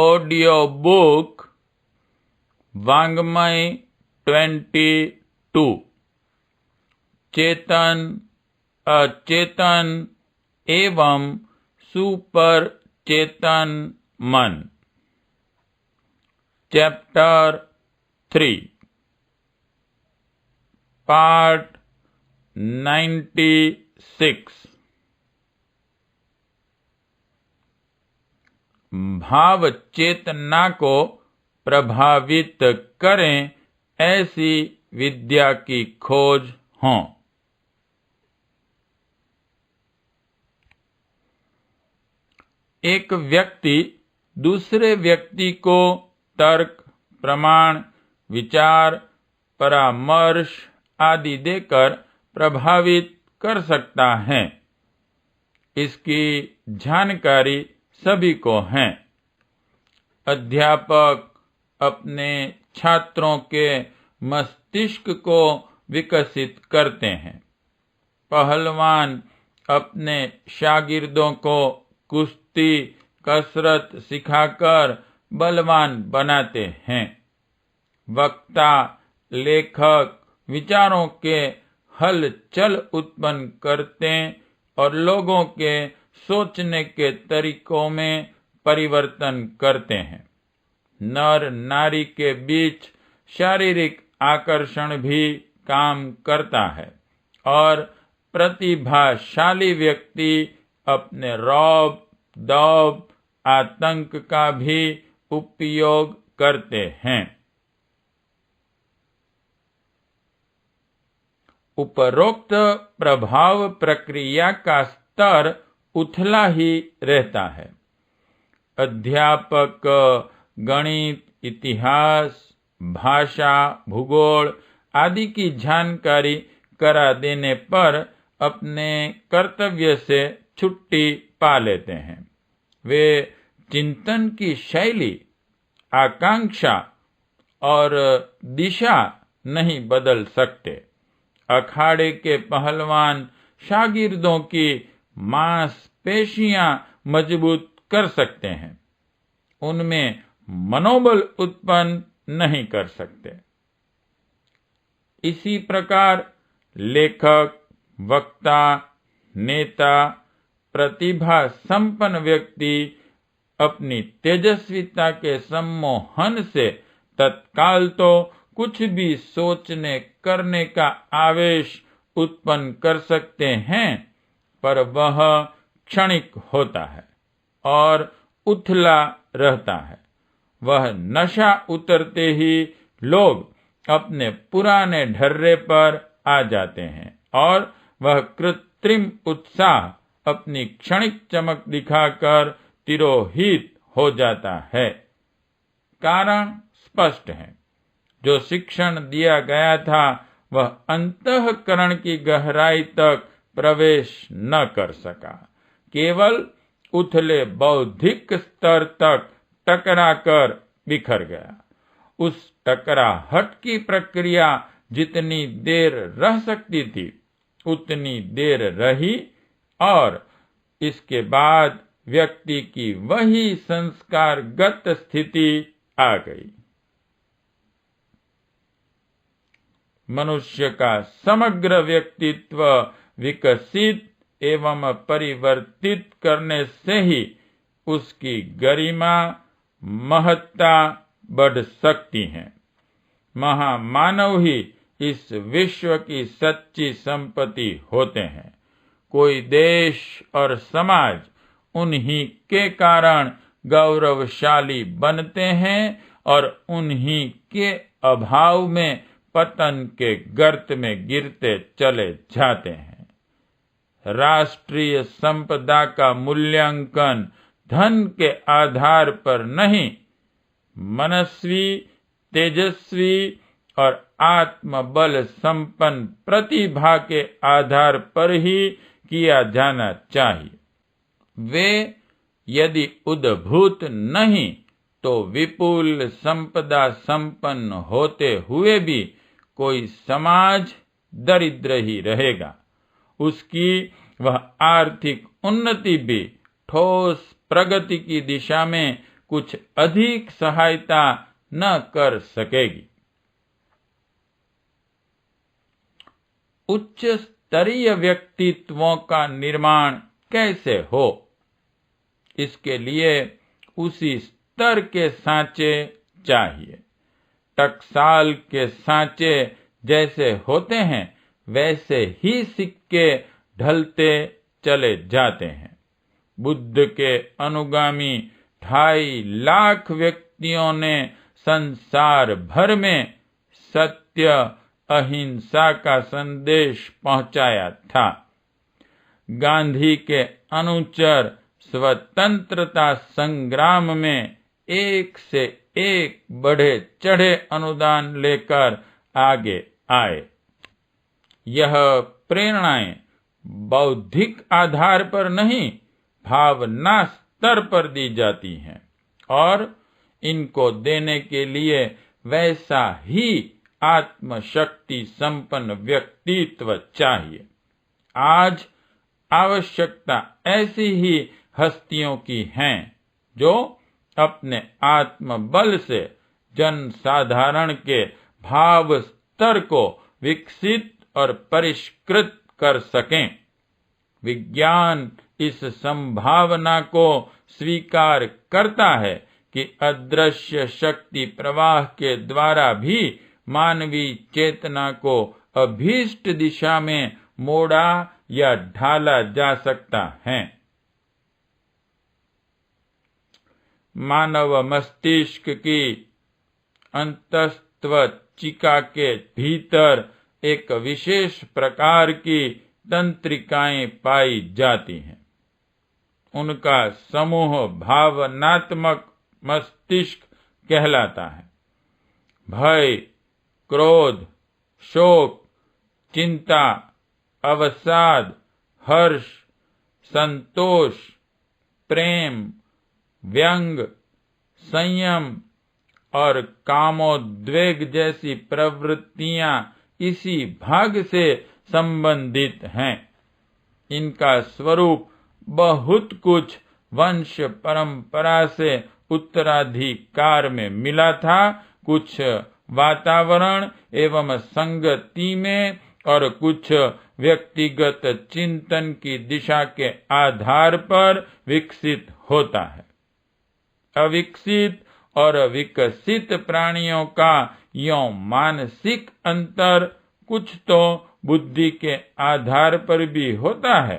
Audio book वाङ्मय 22 चेतन अचेतन एवं सुपर चेतन मन। Chapter 3 part 96। भाव चेतना को प्रभावित करें ऐसी विद्या की खोज हो। एक व्यक्ति दूसरे व्यक्ति को तर्क, प्रमाण, विचार, परामर्श आदि देकर प्रभावित कर सकता है। इसकी जानकारी सभी को है। अध्यापक अपने छात्रों के मस्तिष्क को विकसित करते हैं। पहलवान अपने शागिर्दों को कुश्ती, कसरत सिखाकर बलवान बनाते हैं। वक्ता, लेखक विचारों के हलचल उत्पन्न करते और लोगों के सोचने के तरीकों में परिवर्तन करते हैं। नर नारी के बीच शारीरिक आकर्षण भी काम करता है और प्रतिभाशाली व्यक्ति अपने रौब, दौब, आतंक का भी उपयोग करते हैं। उपरोक्त प्रभाव प्रक्रिया का स्तर उथला ही रहता है। अध्यापक गणित, इतिहास, भाषा, भूगोल आदि की जानकारी करा देने पर अपने कर्तव्य से छुट्टी पा लेते हैं। वे चिंतन की शैली, आकांक्षा और दिशा नहीं बदल सकते। अखाड़े के पहलवान शागिर्दों की मांसपेशियां मजबूत कर सकते हैं, उनमें मनोबल उत्पन्न नहीं कर सकते। इसी प्रकार लेखक, वक्ता, नेता, प्रतिभा संपन्न व्यक्ति अपनी तेजस्विता के सम्मोहन से तत्काल तो कुछ भी सोचने करने का आवेश उत्पन्न कर सकते हैं, पर वह क्षणिक होता है और उथला रहता है। वह नशा उतरते ही लोग अपने पुराने ढर्रे पर आ जाते हैं और वह कृत्रिम उत्साह अपनी क्षणिक चमक दिखाकर तिरोहित हो जाता है। कारण स्पष्ट है। जो शिक्षण दिया गया था वह अंतःकरण की गहराई तक प्रवेश न कर सका, केवल उथले बौद्धिक स्तर तक टकराकर बिखर गया। उस टकराहट की प्रक्रिया जितनी देर रह सकती थी उतनी देर रही और इसके बाद व्यक्ति की वही संस्कारगत स्थिति आ गई। मनुष्य का समग्र व्यक्तित्व विकसित एवं परिवर्तित करने से ही उसकी गरिमा, महत्ता बढ़ सकती है। महामानव ही इस विश्व की सच्ची संपत्ति होते हैं। कोई देश और समाज उन्हीं के कारण गौरवशाली बनते हैं और उन्हीं के अभाव में पतन के गर्त में गिरते चले जाते हैं। राष्ट्रीय संपदा का मूल्यांकन धन के आधार पर नहीं, मनस्वी, तेजस्वी और आत्मबल संपन्न प्रतिभा के आधार पर ही किया जाना चाहिए। वे यदि उद्भूत नहीं तो विपुल संपदा संपन्न होते हुए भी कोई समाज दरिद्र ही रहेगा। उसकी वह आर्थिक उन्नति भी ठोस प्रगति की दिशा में कुछ अधिक सहायता न कर सकेगी। उच्च स्तरीय व्यक्तित्वों का निर्माण कैसे हो, इसके लिए उसी स्तर के सांचे चाहिए। टकसाल के सांचे जैसे होते हैं वैसे ही सिक्के ढलते चले जाते हैं। बुद्ध के अनुगामी 2.5 लाख व्यक्तियों ने संसार भर में सत्य अहिंसा का संदेश पहुंचाया था। गांधी के अनुचर स्वतंत्रता संग्राम में एक से एक बढ़े चढ़े अनुदान लेकर आगे आए। यह प्रेरणाएं बौद्धिक आधार पर नहीं, भावना स्तर पर दी जाती हैं और इनको देने के लिए वैसा ही आत्मशक्ति संपन्न व्यक्तित्व चाहिए। आज आवश्यकता ऐसी ही हस्तियों की है जो अपने आत्मबल से जनसाधारण के भाव स्तर को विकसित और परिष्कृत कर सकें। विज्ञान इस संभावना को स्वीकार करता है कि अदृश्य शक्ति प्रवाह के द्वारा भी मानवीय चेतना को अभीष्ट दिशा में मोड़ा या ढाला जा सकता है। मानव मस्तिष्क की अंतस्त्वचिका के भीतर एक विशेष प्रकार की तंत्रिकाएं पाई जाती हैं। उनका समूह भावनात्मक मस्तिष्क कहलाता है। भय, क्रोध, शोक, चिंता, अवसाद, हर्ष, संतोष, प्रेम, व्यंग, संयम और कामोद्वेग जैसी प्रवृत्तियां इसी भाग से संबंधित हैं। इनका स्वरूप बहुत कुछ वंश परंपरा से उत्तराधिकार में मिला था, कुछ वातावरण एवं संगति में और कुछ व्यक्तिगत चिंतन की दिशा के आधार पर विकसित होता है। अविकसित और विकसित प्राणियों का यों मानसिक अंतर कुछ तो बुद्धि के आधार पर भी होता है,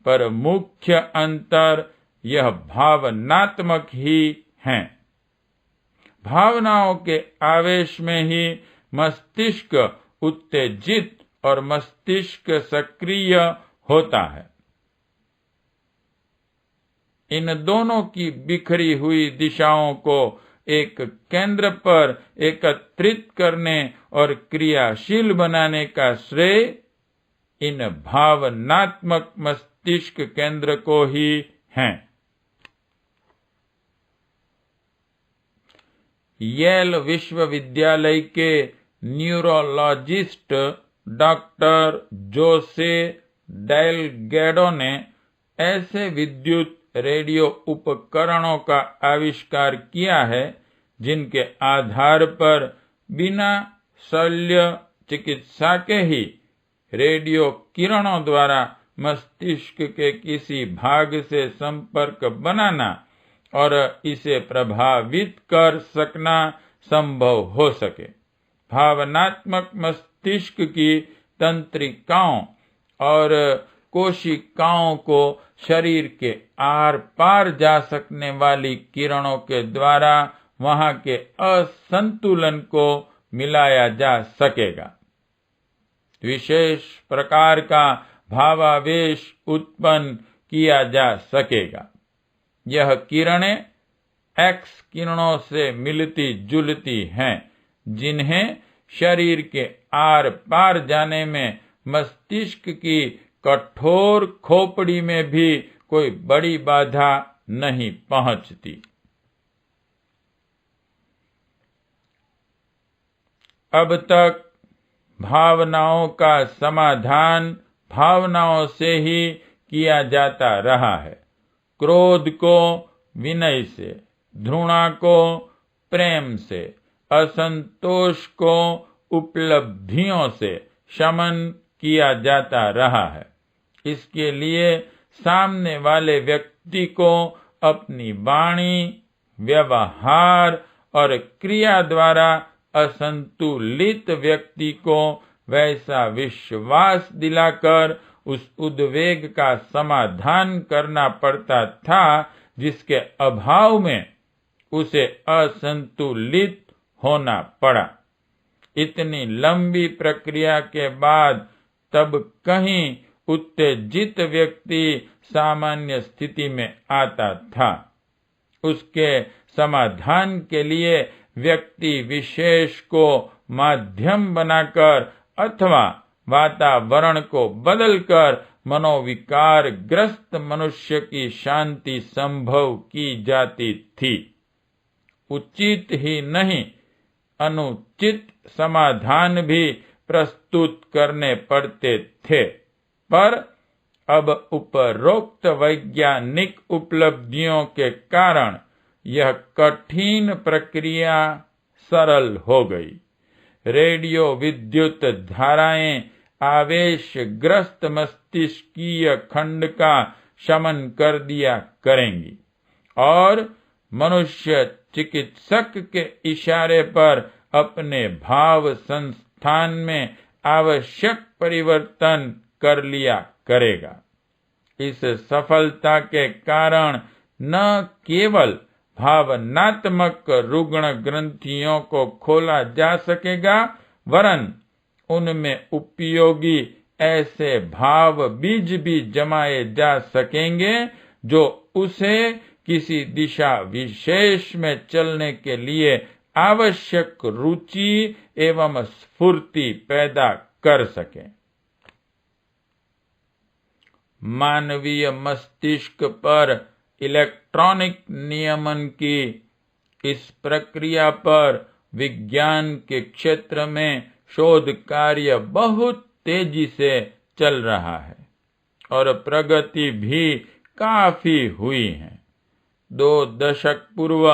पर मुख्य अंतर यह भावनात्मक ही है। भावनाओं के आवेश में ही मस्तिष्क उत्तेजित और मस्तिष्क सक्रिय होता है। इन दोनों की बिखरी हुई दिशाओं को एक केंद्र पर एकत्रित करने और क्रियाशील बनाने का श्रेय इन भावनात्मक मस्तिष्क केंद्र को ही है। येल विश्वविद्यालय के न्यूरोलॉजिस्ट डॉक्टर जोसे डेलगेडो ने ऐसे विद्युत रेडियो उपकरणों का आविष्कार किया है जिनके आधार पर बिना शल्य चिकित्सा के ही रेडियो किरणों द्वारा मस्तिष्क के किसी भाग से संपर्क बनाना और इसे प्रभावित कर सकना संभव हो सके। भावनात्मक मस्तिष्क की तंत्रिकाओं और कोशिकाओं को शरीर के आर पार जा सकने वाली किरणों के द्वारा वहां के असंतुलन को मिलाया जा सकेगा। विशेष प्रकार का भावावेश उत्पन्न किया जा सकेगा। यह किरणें एक्स किरणों से मिलती जुलती हैं, जिन्हें शरीर के आर पार जाने में मस्तिष्क की कठोर खोपड़ी में भी कोई बड़ी बाधा नहीं पहुंचती। अब तक भावनाओं का समाधान भावनाओं से ही किया जाता रहा है। क्रोध को विनय से, घृणा को प्रेम से, असंतोष को उपलब्धियों से शमन किया जाता रहा है। इसके लिए सामने वाले व्यक्ति को अपनी वाणी, व्यवहार और क्रिया द्वारा असंतुलित व्यक्ति को वैसा विश्वास दिलाकर उस उद्वेग का समाधान करना पड़ता था जिसके अभाव में उसे असंतुलित होना पड़ा। इतनी लंबी प्रक्रिया के बाद तब कहीं उत्तेजित व्यक्ति सामान्य स्थिति में आता था। उसके समाधान के लिए व्यक्ति विशेष को माध्यम बनाकर अथवा वातावरण को बदलकर मनोविकार ग्रस्त मनुष्य की शांति संभव की जाती थी। उचित ही नहीं, अनुचित समाधान भी प्रस्तुत करने पड़ते थे, पर अब उपरोक्त वैज्ञानिक उपलब्धियों के कारण यह कठिन प्रक्रिया सरल हो गई। रेडियो विद्युत धाराएं आवेशग्रस्त मस्तिष्कीय खंड का शमन कर दिया करेंगी और मनुष्य चिकित्सक के इशारे पर अपने भाव संस्थान में आवश्यक परिवर्तन कर लिया करेगा। इस सफलता के कारण न केवल भावनात्मक रुग्ण ग्रंथियों को खोला जा सकेगा, वरन उनमें उपयोगी ऐसे भाव बीज भी जमाए जा सकेंगे जो उसे किसी दिशा विशेष में चलने के लिए आवश्यक रुचि एवं स्फूर्ति पैदा कर सके। मानवीय मस्तिष्क पर इलेक्ट्रॉनिक नियमन की इस प्रक्रिया पर विज्ञान के क्षेत्र में शोध कार्य बहुत तेजी से चल रहा है और प्रगति भी काफी हुई है। 2 दशक पूर्व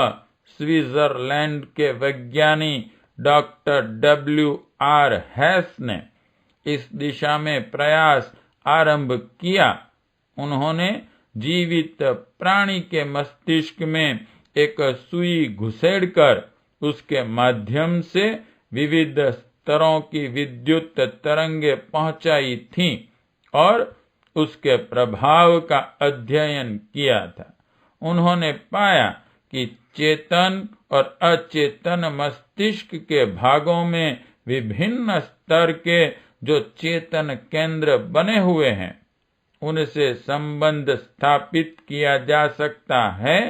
स्विट्जरलैंड के वैज्ञानी डॉक्टर W.R. हैस ने इस दिशा में प्रयास आरंभ किया। उन्होंने जीवित प्राणी के मस्तिष्क में एक सुई घुसेड़कर उसके माध्यम से विविध स्तरों की विद्युत तरंगें पहुंचाई थीं और उसके प्रभाव का अध्ययन किया था। उन्होंने पाया कि चेतन और अचेतन मस्तिष्क के भागों में विभिन्न स्तर के जो चेतन केंद्र बने हुए हैं, उनसे संबंध स्थापित किया जा सकता है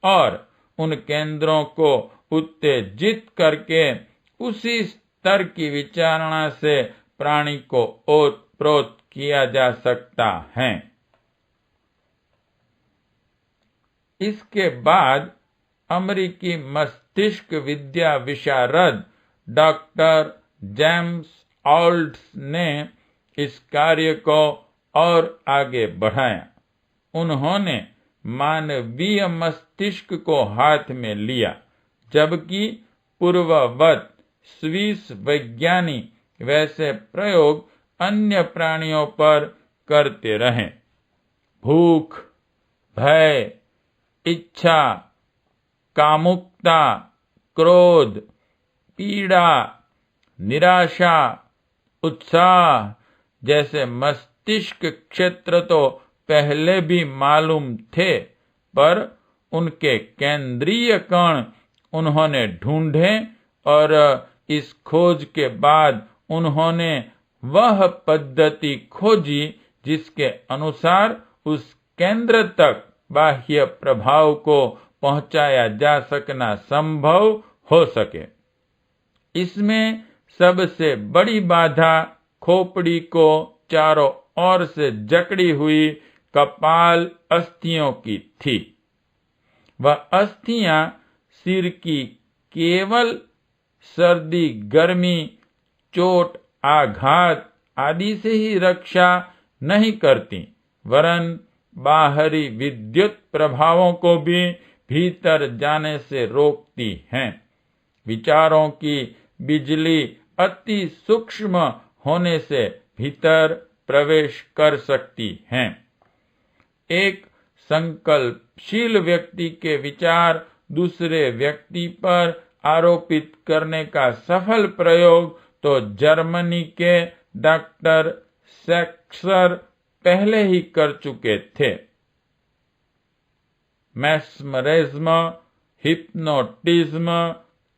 और उन केंद्रों को उत्तेजित करके उसी स्तर की विचारणा से प्राणी को ओतप्रोत किया जा सकता है। इसके बाद अमेरिकी मस्तिष्क विद्या विशारद डॉक्टर जेम्स ऑल्ड्स ने इस कार्य को और आगे बढ़ाया। उन्होंने मानवीय मस्तिष्क को हाथ में लिया, जबकि पूर्ववत स्विस वैज्ञानी वैसे प्रयोग अन्य प्राणियों पर करते रहे। भूख, भय, इच्छा, कामुकता, क्रोध, पीड़ा, निराशा, उत्साह जैसे मस्तिष्क क्षेत्र तो पहले भी मालूम थे, पर उनके केंद्रीय कण उन्होंने ढूंढे और इस खोज के बाद उन्होंने वह पद्धति खोजी जिसके अनुसार उस केंद्र तक बाह्य प्रभाव को पहुंचाया जा सकना संभव हो सके। इसमें सबसे बड़ी बाधा खोपड़ी को चारों ओर से जकड़ी हुई कपाल अस्थियों की थी। वह अस्थियां सिर की केवल सर्दी, गर्मी, चोट, आघात आदि से ही रक्षा नहीं करती, वरन बाहरी विद्युत प्रभावों को भी भीतर जाने से रोकती हैं। विचारों की बिजली अति सूक्ष्म होने से भीतर प्रवेश कर सकती हैं। एक संकल्पशील व्यक्ति के विचार दूसरे व्यक्ति पर आरोपित करने का सफल प्रयोग तो जर्मनी के डॉक्टर सेक्सर पहले ही कर चुके थे। मैस्मरिज्म, हिप्नोटिज्म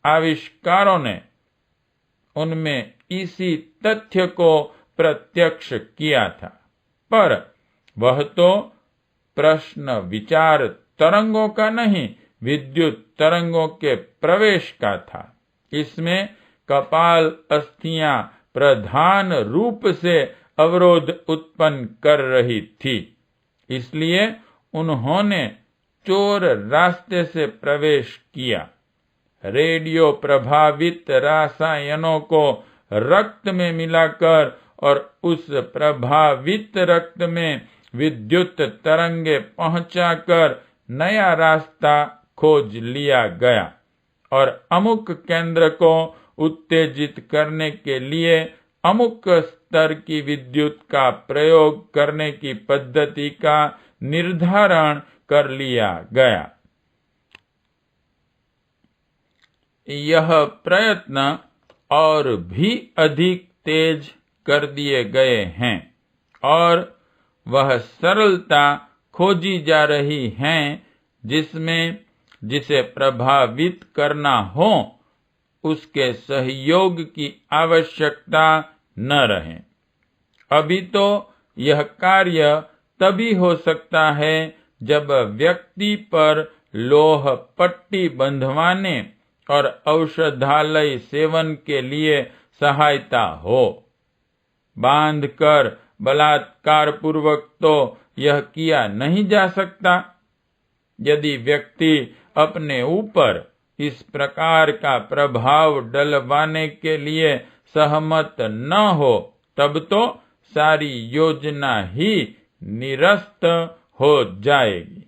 आविष्कारों ने उनमें इसी तथ्य को प्रत्यक्ष किया था, पर वह तो प्रश्न विचार तरंगों का नहीं, विद्युत तरंगों के प्रवेश का था। इसमें कपाल अस्थियां प्रधान रूप से अवरोध उत्पन्न कर रही थी, इसलिए उन्होंने चोर रास्ते से प्रवेश किया। रेडियो प्रभावित रसायनों को रक्त में मिलाकर और उस प्रभावित रक्त में विद्युत तरंगे पहुंचाकर नया रास्ता खोज लिया गया और अमुक केंद्र को उत्तेजित करने के लिए अमुक स्तर की विद्युत का प्रयोग करने की पद्धति का निर्धारण कर लिया गया। यह प्रयत्न और भी अधिक तेज कर दिए गए हैं और वह सरलता खोजी जा रही है जिसमें जिसे प्रभावित करना हो उसके सहयोग की आवश्यकता न रहे। अभी तो यह कार्य तभी हो सकता है जब व्यक्ति पर लोह पट्टी बंधवाने और औषधालय सेवन के लिए सहायता हो। बांधकर बलात्कार पूर्वक तो यह किया नहीं जा सकता। यदि व्यक्ति अपने ऊपर इस प्रकार का प्रभाव डलवाने के लिए सहमत न हो, तब तो सारी योजना ही निरस्त हो जाएगी।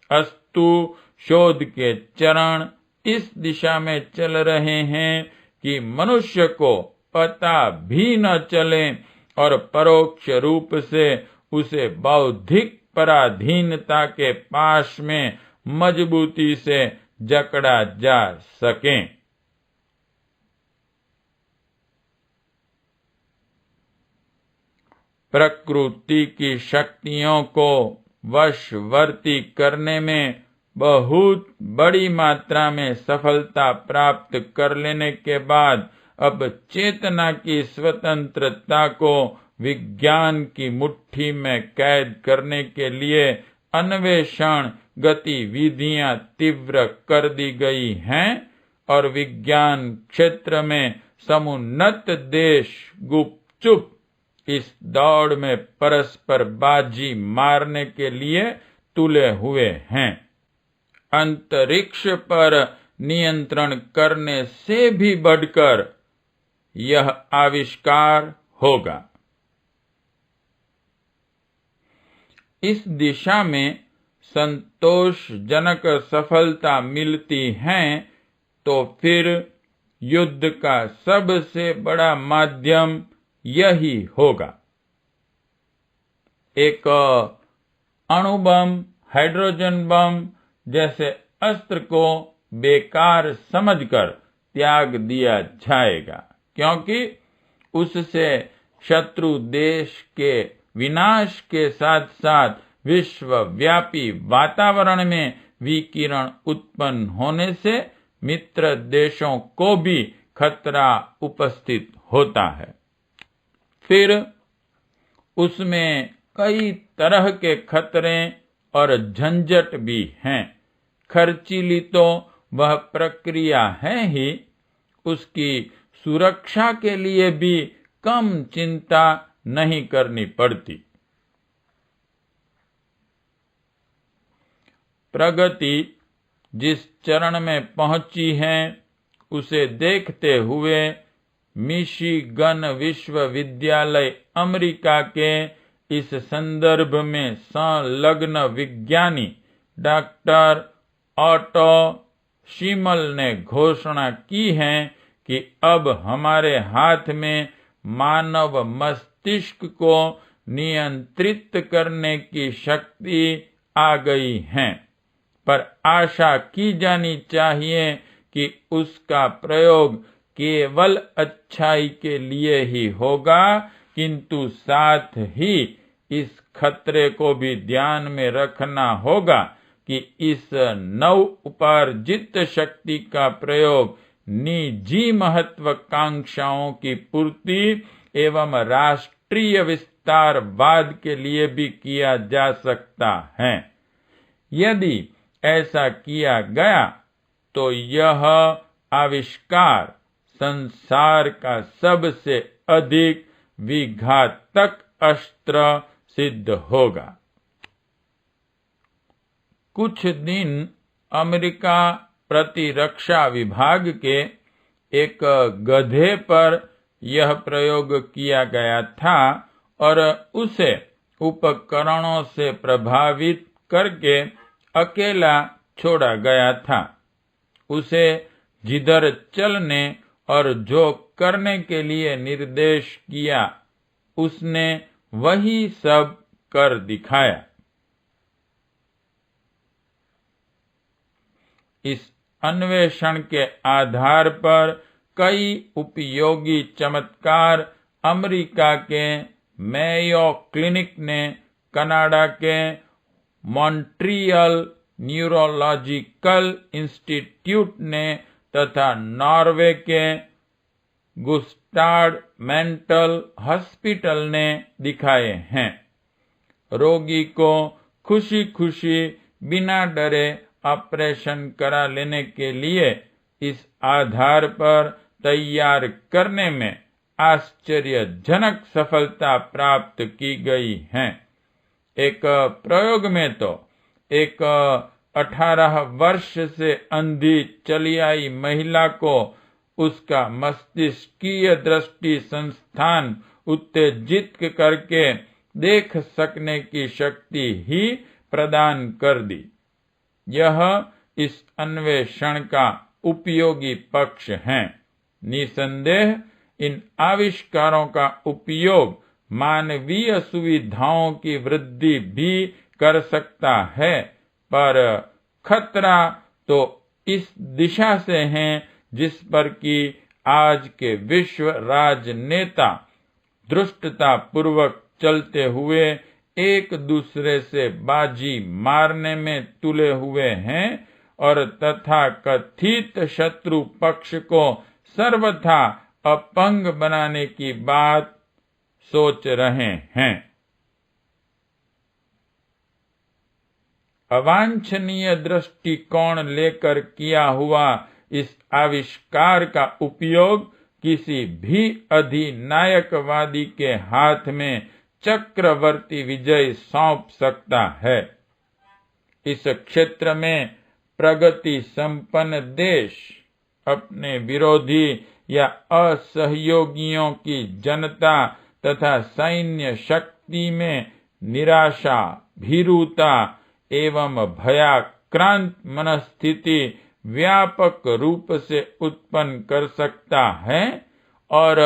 अस्तु शोध के चरण इस दिशा में चल रहे हैं कि मनुष्य को पता भी न चले और परोक्ष रूप से उसे बौद्धिक पराधीनता के पाश में मजबूती से जकड़ा जा सके। प्रकृति की शक्तियों को वशवर्ती करने में बहुत बड़ी मात्रा में सफलता प्राप्त कर लेने के बाद अब चेतना की स्वतंत्रता को विज्ञान की मुट्ठी में कैद करने के लिए अन्वेषण गतिविधियां तीव्र कर दी गई हैं और विज्ञान क्षेत्र में समुन्नत देश गुपचुप इस दौड़ में परस्पर बाजी मारने के लिए तुले हुए हैं। अंतरिक्ष पर नियंत्रण करने से भी बढ़कर यह आविष्कार होगा। इस दिशा में संतोषजनक सफलता मिलती है तो फिर युद्ध का सबसे बड़ा माध्यम यही होगा। एक अणुबम, हाइड्रोजन बम जैसे अस्त्र को बेकार समझकर त्याग दिया जाएगा, क्योंकि उससे शत्रु देश के विनाश के साथ साथ विश्वव्यापी वातावरण में विकिरण उत्पन्न होने से मित्र देशों को भी खतरा उपस्थित होता है। फिर उसमें कई तरह के खतरे और झंझट भी हैं। खर्चीली तो वह प्रक्रिया है ही, उसकी सुरक्षा के लिए भी कम चिंता नहीं करनी पड़ती। प्रगति जिस चरण में पहुंची है उसे देखते हुए मिशिगन विश्वविद्यालय अमेरिका के इस संदर्भ में संलग्न विज्ञानी डॉक्टर ऑटो शिमल ने घोषणा की है कि अब हमारे हाथ में मानव मस्तिष्क को नियंत्रित करने की शक्ति आ गई है, पर आशा की जानी चाहिए कि उसका प्रयोग केवल अच्छाई के लिए ही होगा, किंतु साथ ही इस खतरे को भी ध्यान में रखना होगा कि इस नव उपार्जित शक्ति का प्रयोग निजी महत्वाकांक्षाओं की पूर्ति एवं राष्ट्रीय विस्तारवाद के लिए भी किया जा सकता है। यदि ऐसा किया गया तो यह आविष्कार संसार का सबसे अधिक विघातक अस्त्र सिद्ध होगा। कुछ दिन अमेरिका प्रतिरक्षा विभाग के एक गधे पर यह प्रयोग किया गया था और उसे उपकरणों से प्रभावित करके अकेला छोड़ा गया था। उसे जिधर चलने और जो करने के लिए निर्देश किया, उसने वही सब कर दिखाया। इस अन्वेषण के आधार पर कई उपयोगी चमत्कार अमेरिका के मेयो क्लिनिक ने, कनाडा के मॉन्ट्रियल न्यूरोलॉजिकल इंस्टीट्यूट ने तथा नॉर्वे के गुस्टाड मेंटल हॉस्पिटल ने दिखाए हैं। रोगी को खुशी खुशी बिना डरे ऑपरेशन करा लेने के लिए इस आधार पर तैयार करने में आश्चर्यजनक सफलता प्राप्त की गई है। एक प्रयोग में तो एक 18 वर्ष से अंधी चली आई महिला को उसका मस्तिष्कीय दृष्टि संस्थान उत्तेजित करके देख सकने की शक्ति ही प्रदान कर दी। यह इस अन्वेषण का उपयोगी पक्ष है। निसंदेह इन आविष्कारों का उपयोग मानवीय सुविधाओं की वृद्धि भी कर सकता है, पर खतरा तो इस दिशा से है जिस पर कि आज के विश्व राजनेता धृष्टता पूर्वक चलते हुए एक दूसरे से बाजी मारने में तुले हुए हैं और तथाकथित शत्रु पक्ष को सर्वथा अपंग बनाने की बात सोच रहे हैं। अवांछनीय दृष्टिकोण लेकर किया हुआ इस आविष्कार का उपयोग किसी भी अधिनायकवादी के हाथ में चक्रवर्ती विजय सौंप सकता है। इस क्षेत्र में प्रगति संपन्न देश अपने विरोधी या असहयोगियों की जनता तथा सैन्य शक्ति में निराशा, भीरुता एवं भयाक्रांत मनस्थिति व्यापक रूप से उत्पन्न कर सकता है और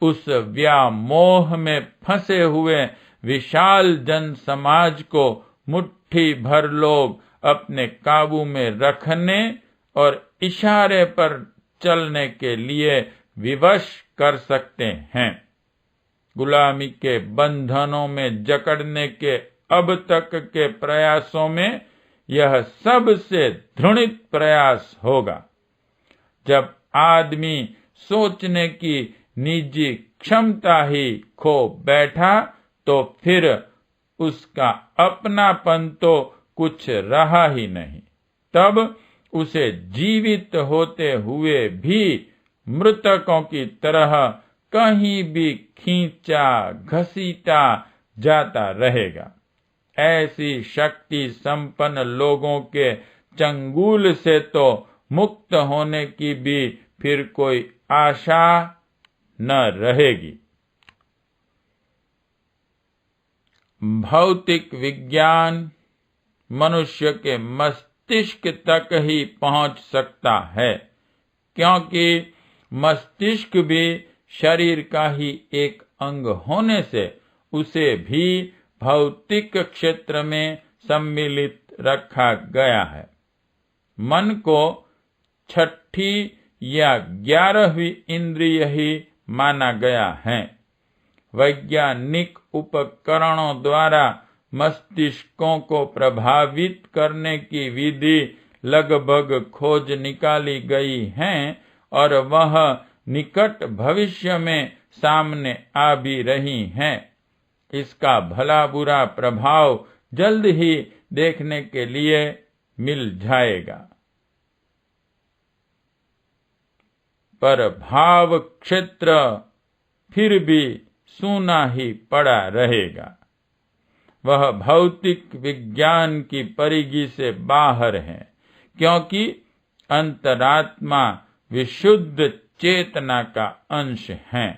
उस व्यामोह में फंसे हुए विशाल जन समाज को मुट्ठी भर लोग अपने काबू में रखने और इशारे पर चलने के लिए विवश कर सकते हैं। गुलामी के बंधनों में जकड़ने के अब तक के प्रयासों में यह सबसे घृणित प्रयास होगा। जब आदमी सोचने की निजी क्षमता ही खो बैठा तो फिर उसका अपनापन तो कुछ रहा ही नहीं। तब उसे जीवित होते हुए भी मृतकों की तरह कहीं भी खींचा घसीटा जाता रहेगा। ऐसी शक्ति संपन्न लोगों के चंगुल से तो मुक्त होने की भी फिर कोई आशा न रहेगी। भौतिक विज्ञान मनुष्य के मस्तिष्क तक ही पहुंच सकता है, क्योंकि मस्तिष्क भी शरीर का ही एक अंग होने से उसे भी भौतिक क्षेत्र में सम्मिलित रखा गया है। मन को छठी या 11वीं इंद्रिय ही माना गया है। वैज्ञानिक उपकरणों द्वारा मस्तिष्कों को प्रभावित करने की विधि लगभग खोज निकाली गई है और वह निकट भविष्य में सामने आ भी रही हैं। इसका भला बुरा प्रभाव जल्द ही देखने के लिए मिल जाएगा। पर भाव क्षेत्र फिर भी सूना ही पड़ा रहेगा। वह भौतिक विज्ञान की परिधि से बाहर है, क्योंकि अंतरात्मा विशुद्ध चेतना का अंश है।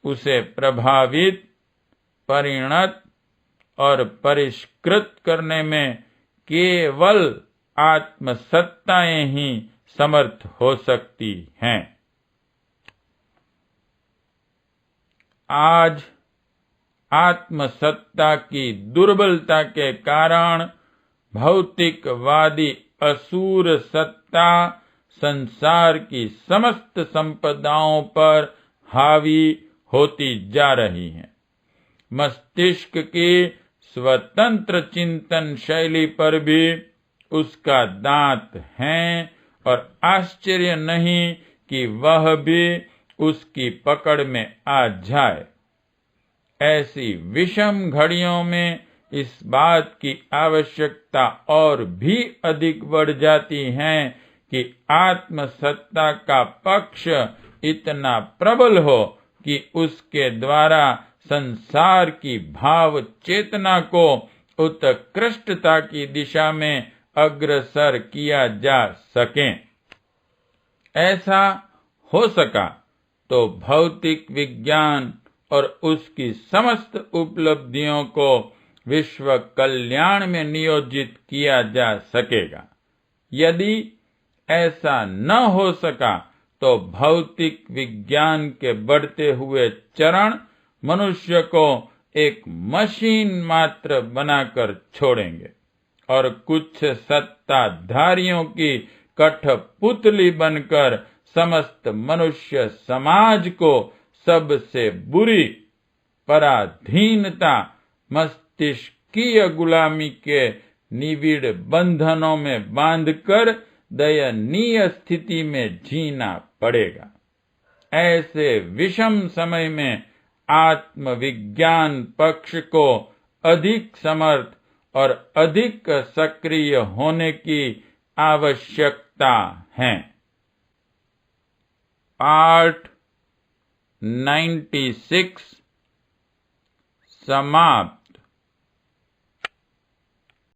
उसे प्रभावित, परिणत और परिष्कृत करने में केवल आत्मसत्ताएं ही समर्थ हो सकती हैं। आज आत्मसत्ता की दुर्बलता के कारण भौतिकवादी असुर सत्ता संसार की समस्त संपदाओं पर हावी होती जा रही है। मस्तिष्क की स्वतंत्र चिंतन शैली पर भी उसका दांत है और आश्चर्य नहीं कि वह भी उसकी पकड़ में आ जाए। ऐसी विषम घड़ियों में इस बात की आवश्यकता और भी अधिक बढ़ जाती है कि आत्मसत्ता का पक्ष इतना प्रबल हो कि उसके द्वारा संसार की भाव चेतना को उत्कृष्टता की दिशा में अग्रसर किया जा सके। ऐसा हो सका तो भौतिक विज्ञान और उसकी समस्त उपलब्धियों को विश्व कल्याण में नियोजित किया जा सकेगा। यदि ऐसा न हो सका तो भौतिक विज्ञान के बढ़ते हुए चरण मनुष्य को एक मशीन मात्र बनाकर छोड़ेंगे और कुछ सत्ताधारियों की कठपुतली बनकर समस्त मनुष्य समाज को सबसे बुरी पराधीनता, मस्तिष्कीय गुलामी के निविड़ बंधनों में बांधकर दयनीय स्थिति में जीना पड़ेगा। ऐसे विषम समय में आत्मविज्ञान पक्ष को अधिक समर्थ और अधिक सक्रिय होने की आवश्यकता है। पाठ 96 समाप्त।